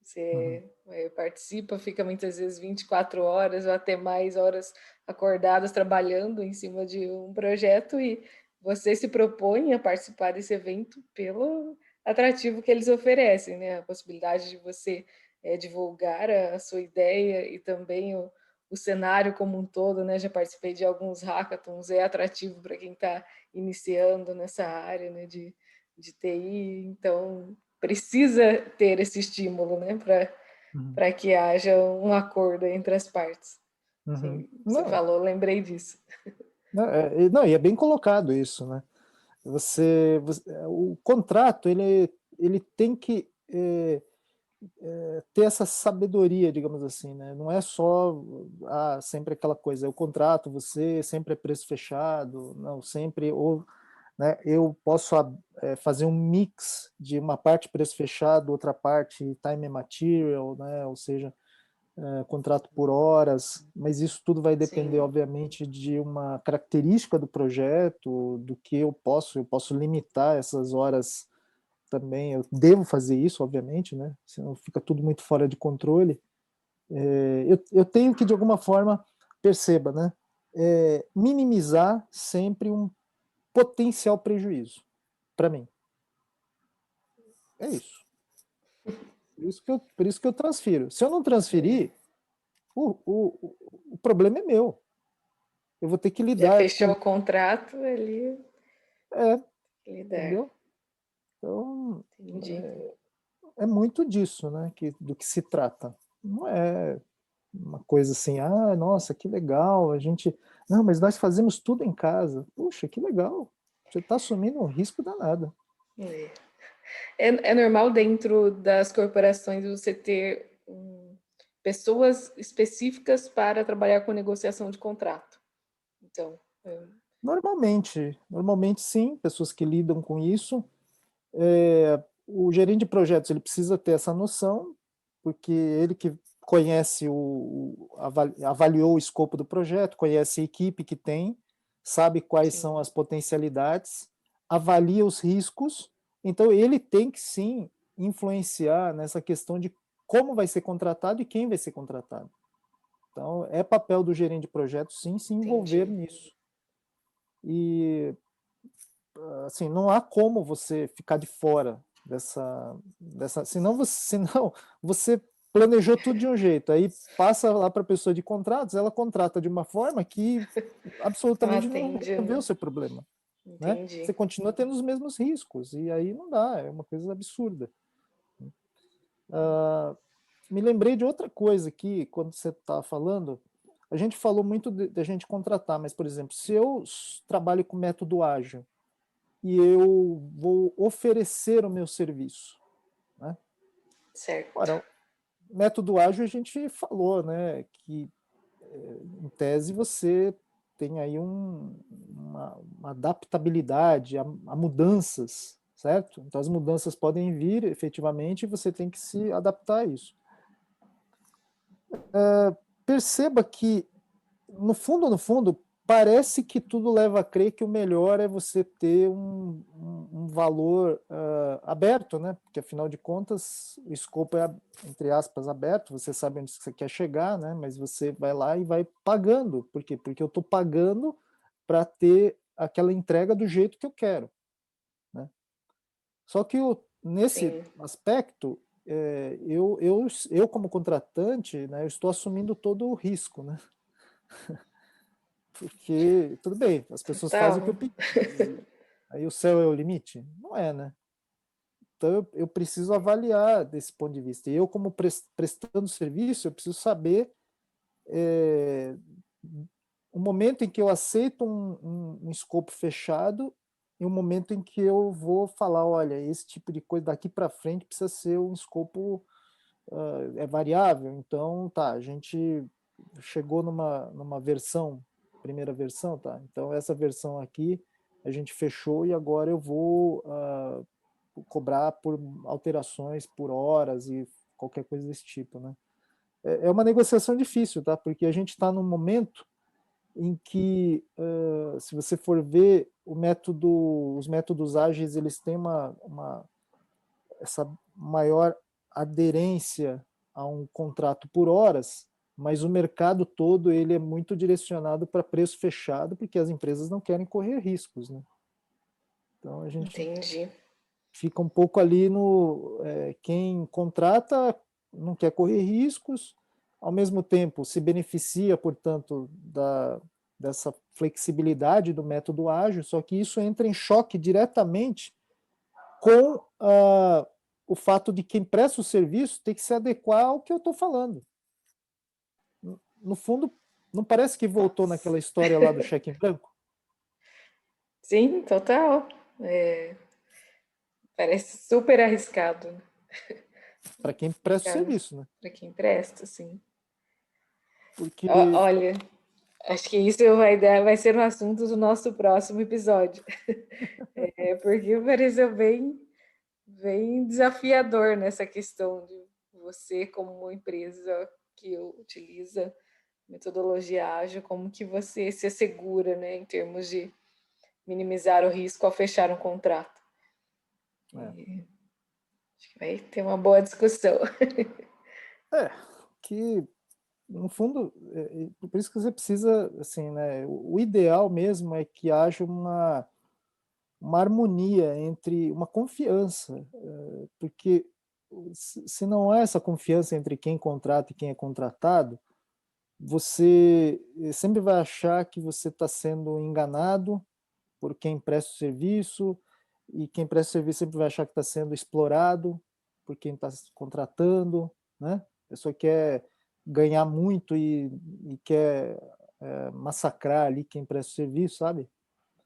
Você participa, fica muitas vezes 24 horas ou até mais horas acordadas trabalhando em cima de um projeto e você se propõe a participar desse evento pelo atrativo que eles oferecem, né? A possibilidade de você divulgar a sua ideia e também o cenário como um todo, né? Já participei de alguns hackathons, é atrativo para quem está iniciando nessa área, né? De TI, então precisa ter esse estímulo, né, para que haja um acordo entre as partes. Uhum. Sim, você Não, falou, lembrei disso. não, não, e é bem colocado isso, né? O contrato ele tem que ter essa sabedoria, digamos assim, né? Não é só sempre aquela coisa, o contrato, você sempre é preço fechado, não, sempre, ou, né, eu posso fazer um mix de uma parte preço fechado, outra parte time and material, né? Ou seja, contrato por horas, mas isso tudo vai depender, Sim, obviamente, de uma característica do projeto, do que eu posso limitar essas horas também, eu devo fazer isso, obviamente, né? Senão fica tudo muito fora de controle. Eu tenho que, de alguma forma, perceba, né? Minimizar sempre um potencial prejuízo, para mim. É isso. Por isso que eu transfiro. Se eu não transferir, o problema é meu. Eu vou ter que já lidar fechou com. o contrato ali, É, lidar. entendeu? Então, Entendi. é muito disso, né? Do que se trata. Não é uma coisa assim, nossa, que legal, a gente. Não, mas nós fazemos tudo em casa. Puxa, que legal. Você está assumindo um risco danado. É normal dentro das corporações você ter pessoas específicas para trabalhar com negociação de contrato. Então, Normalmente sim, pessoas que lidam com isso. O gerente de projetos ele precisa ter essa noção, porque ele que conhece avaliou o escopo do projeto, conhece a equipe que tem, sabe quais sim, são as potencialidades, avalia os riscos, então ele tem que sim influenciar nessa questão de como vai ser contratado e quem vai ser contratado. Então, é papel do gerente de projetos sim se envolver entendi. nisso. E assim, não há como você ficar de fora senão senão você planejou tudo de um jeito, aí passa lá para a pessoa de contratos, ela contrata de uma forma que Não absolutamente não vai atende, resolver né? o seu problema, né? Entendi. Você continua tendo os mesmos riscos, e aí não dá, é uma coisa absurda. Me lembrei de outra coisa aqui, quando você está falando, a gente falou muito de a gente contratar, mas, por exemplo, se eu trabalho com método ágil, e eu vou oferecer o meu serviço, né? Certo. Ora, método ágil a gente falou, né, que em tese você tem aí uma adaptabilidade a mudanças, certo? Então as mudanças podem vir efetivamente e você tem que se adaptar a isso. Perceba que no fundo, parece que tudo leva a crer que o melhor é você ter um valor aberto, né? Porque afinal de contas o escopo é, entre aspas, aberto, você sabe onde você quer chegar, né? Mas você vai lá e vai pagando. Por quê? Porque eu estou pagando para ter aquela entrega do jeito que eu quero, né? Só que nesse Sim, aspecto, eu como contratante, né, eu estou assumindo todo o risco, né? Porque, tudo bem, as pessoas fazem o que eu total. pedi, mas aí o céu é o limite? Não é, né? Então eu preciso avaliar desse ponto de vista. E eu, como prestando serviço, eu preciso saber o momento em que eu aceito um escopo fechado e o momento em que eu vou falar, olha, esse tipo de coisa daqui para frente precisa ser um escopo é variável. Então, tá, a gente chegou numa versão, primeira versão, tá? Então, essa versão aqui a gente fechou e agora eu vou cobrar por alterações, por horas e qualquer coisa desse tipo, né? É uma negociação difícil, tá? Porque a gente está num momento em que, se você for ver, os métodos ágeis, eles têm essa maior aderência a um contrato por horas, mas o mercado todo ele é muito direcionado para preço fechado, porque as empresas não querem correr riscos, né? Então a gente Entendi. fica um pouco ali no quem contrata não quer correr riscos, ao mesmo tempo se beneficia, portanto, dessa flexibilidade do método ágil, só que isso entra em choque diretamente com o fato de quem presta o serviço ter que se adequar ao que eu estou falando. No fundo, não parece que voltou naquela história lá do cheque em branco? Sim, total. Parece super arriscado, né? Para quem presta o serviço, né? Para quem presta, sim. Porque Olha, acho que isso vai ser o assunto do nosso próximo episódio. Porque pareceu bem desafiador nessa questão de você, como uma empresa que utiliza metodologia ágil, como que você se assegura, né, em termos de minimizar o risco ao fechar um contrato. Acho que vai ter uma boa discussão. que no fundo, por isso que você precisa, assim, né, o ideal mesmo é que haja uma harmonia entre uma confiança, porque se não há essa confiança entre quem contrata e quem é contratado, você sempre vai achar que você está sendo enganado por quem presta o serviço, e quem presta o serviço sempre vai achar que está sendo explorado por quem está contratando, né? A pessoa quer ganhar muito e quer massacrar ali quem presta o serviço, sabe?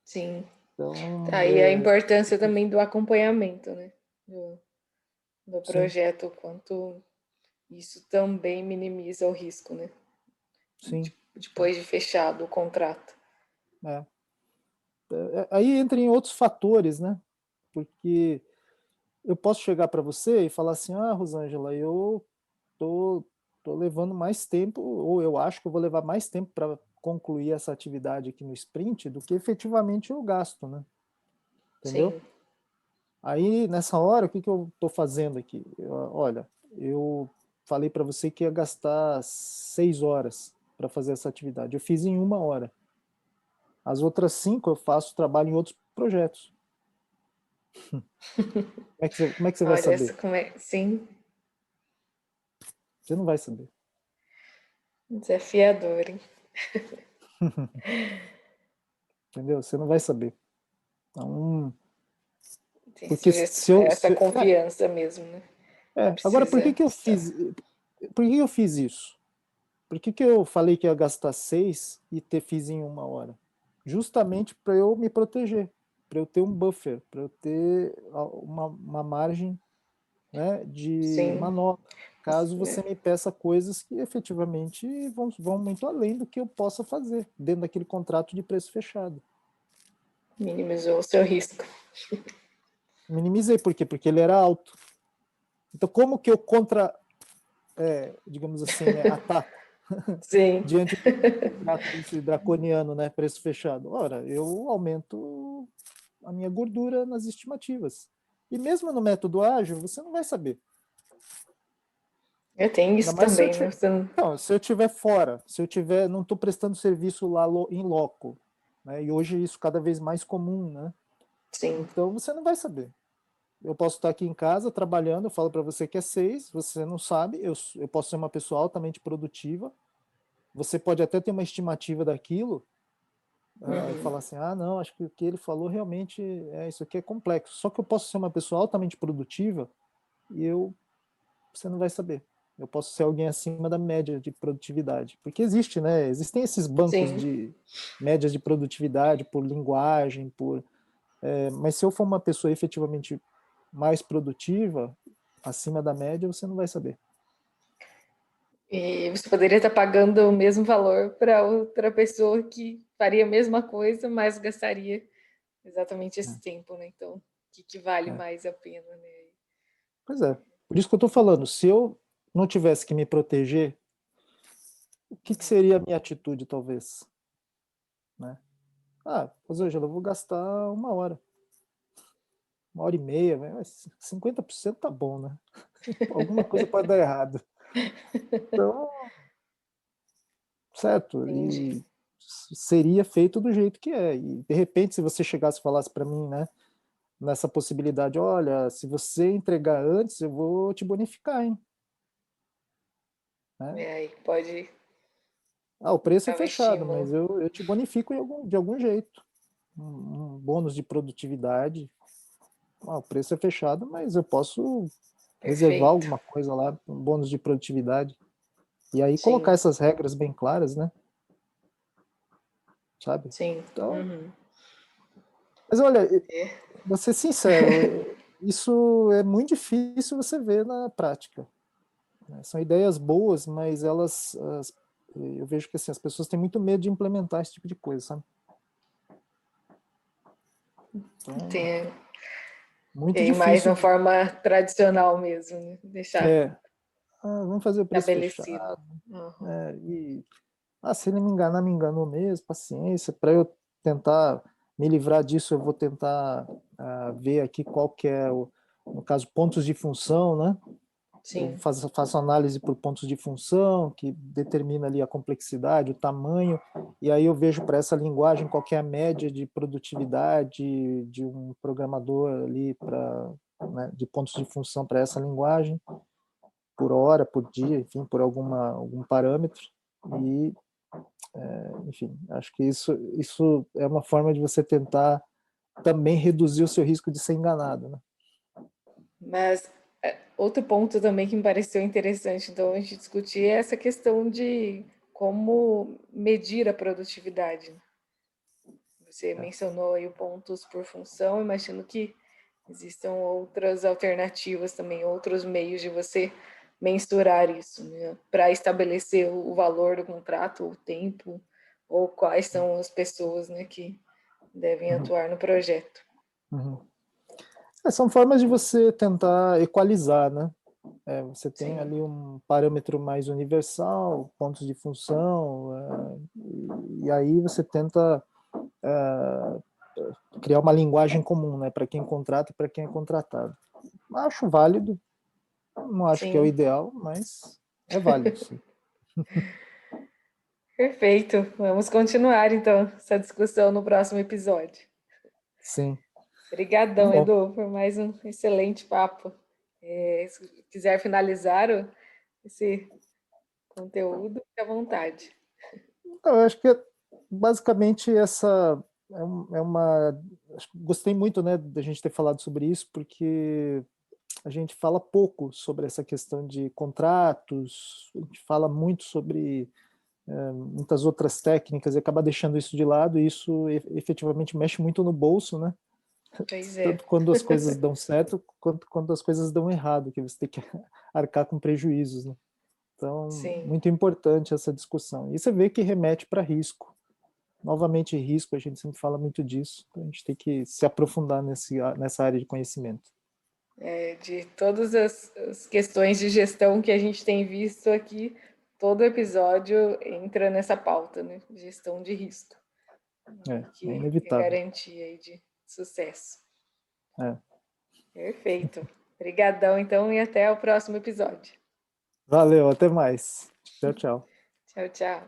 Sim. Então, Aí a importância também do acompanhamento, né? Do sim, projeto, o quanto isso também minimiza o risco, né? sim. Depois de fechado o contrato. É. Aí entra em outros fatores, né? Porque eu posso chegar para você e falar assim, Rosângela, eu tô, tô levando mais tempo, ou eu acho que eu vou levar mais tempo para concluir essa atividade aqui no sprint do que efetivamente eu gasto, né? Entendeu? Sim. Aí, nessa hora, o que que eu estou fazendo aqui? Olha, eu falei para você que ia gastar 6 horas para fazer essa atividade. Eu fiz em 1 hora. As outras 5 eu faço trabalho em outros projetos. Como é que você vai Olha, saber? essa como é. Sim, Você não vai saber. desafiador, hein? Entendeu? Você não vai saber. Então, Tem porque essa confiança mesmo, né? agora, por que Precisa que eu estar. fiz, por que que eu fiz isso? Por que que eu falei que ia gastar 6 e fiz em 1 hora? Justamente para eu me proteger, para eu ter um buffer, para eu ter uma margem, né, de Sim, manobra, caso você me peça coisas que efetivamente vão muito além do que eu possa fazer, dentro daquele contrato de preço fechado. minimizou o seu risco. Minimizei, por quê? Porque ele era alto. Então, como que eu digamos assim, né, ataco Sim, diante de um contrato desse draconiano, né, preço fechado? Ora, eu aumento a minha gordura nas estimativas. E mesmo no método ágil, você não vai saber. tem Ainda isso mais se eu também, né? tiver, não, se eu tiver fora, se eu tiver, não estou prestando serviço lá em loco, né? E hoje isso cada vez mais comum, né? Sim, Então você não vai saber. Eu posso estar aqui em casa trabalhando, eu falo para você que é 6, você não sabe, eu posso ser uma pessoa altamente produtiva, você pode até ter uma estimativa daquilo, e falar assim, não, acho que o que ele falou realmente isso aqui é complexo. Só que eu posso ser uma pessoa altamente produtiva e você não vai saber. Eu posso ser alguém acima da média de produtividade. Porque existe, né? Existem esses bancos sim. de médias de produtividade por linguagem, mas se eu for uma pessoa efetivamente mais produtiva, acima da média, você não vai saber. E você poderia estar pagando o mesmo valor para outra pessoa que faria a mesma coisa, mas gastaria exatamente esse tempo, né? Então, o que vale É. mais a pena, né? Pois é. Por isso que eu estou falando, se eu não tivesse que me proteger, o que seria a minha atitude, talvez? Né? Rosângela, eu vou gastar 1 hora. 1h30, mas 50% tá bom, né? Alguma coisa pode dar errado. Então, certo, Entendi. e seria feito do jeito que é. E, de repente, se você chegasse e falasse para mim, né, nessa possibilidade, olha, se você entregar antes, eu vou te bonificar, hein? Né? Aí pode O preço é dar um fechado, estímulo. mas eu te bonifico de algum jeito. Um bônus de produtividade. O preço é fechado, mas eu posso reservar Perfeito. alguma coisa lá, um bônus de produtividade. E aí colocar Sim, essas regras bem claras, né? Sabe? sim. Então, Uhum. mas olha, É, vou ser sincero, isso é muito difícil você ver na prática, né? São ideias boas, mas eu vejo que assim, as pessoas têm muito medo de implementar esse tipo de coisa, sabe? Então, tem, muito tem mais difícil uma forma tradicional mesmo, né? Deixar é, vamos fazer o preço estabelecido. fechado, Uhum. né? E se ele me enganar, me enganou mesmo, paciência. Para eu tentar me livrar disso, eu vou tentar ver aqui qual que é, no caso, pontos de função, né? Eu Sim, faço análise por pontos de função, que determina ali a complexidade, o tamanho, e aí eu vejo para essa linguagem qual que é a média de produtividade de um programador ali né, de pontos de função para essa linguagem, por hora, por dia, enfim, por algum parâmetro. E enfim, acho que isso é uma forma de você tentar também reduzir o seu risco de ser enganado, né? mas outro ponto também que me pareceu interessante, então, a gente discutir é essa questão de como medir a produtividade. Você É. mencionou aí o pontos por função, imagino que existam outras alternativas também, outros meios de você mensurar isso, né? Para estabelecer o valor do contrato, o tempo, ou quais são as pessoas, né, que devem Uhum, atuar no projeto. uhum. São formas de você tentar equalizar, né? Você tem Sim, ali um parâmetro mais universal, pontos de função, e aí você tenta criar uma linguagem comum, né, para quem contrata e para quem é contratado. Acho válido, não acho que é o sim, ideal, mas é válido, sim. perfeito. Vamos continuar então essa discussão no próximo episódio. Sim. Tá Obrigadão, bom. Edu, por mais um excelente papo. Se quiser finalizar esse conteúdo, fique à vontade. Eu acho que basicamente essa é uma. Gostei muito, né, da gente ter falado sobre isso, porque a gente fala pouco sobre essa questão de contratos, a gente fala muito sobre muitas outras técnicas e acaba deixando isso de lado, e isso efetivamente mexe muito no bolso, né? Pois é, Tanto quando as coisas dão certo, quanto quando as coisas dão errado, que você tem que arcar com prejuízos, né? Então, sim, muito importante essa discussão. E você vê que remete para risco. Novamente, risco, a gente sempre fala muito disso. Então, a gente tem que se aprofundar nessa área de conhecimento. de todas as questões de gestão que a gente tem visto aqui, todo episódio entra nessa pauta, né? Gestão de risco, É que é inevitável. garantia aí de sucesso. É. Perfeito. Obrigadão, então, e até o próximo episódio. Valeu, até mais. Tchau, tchau. Tchau, tchau.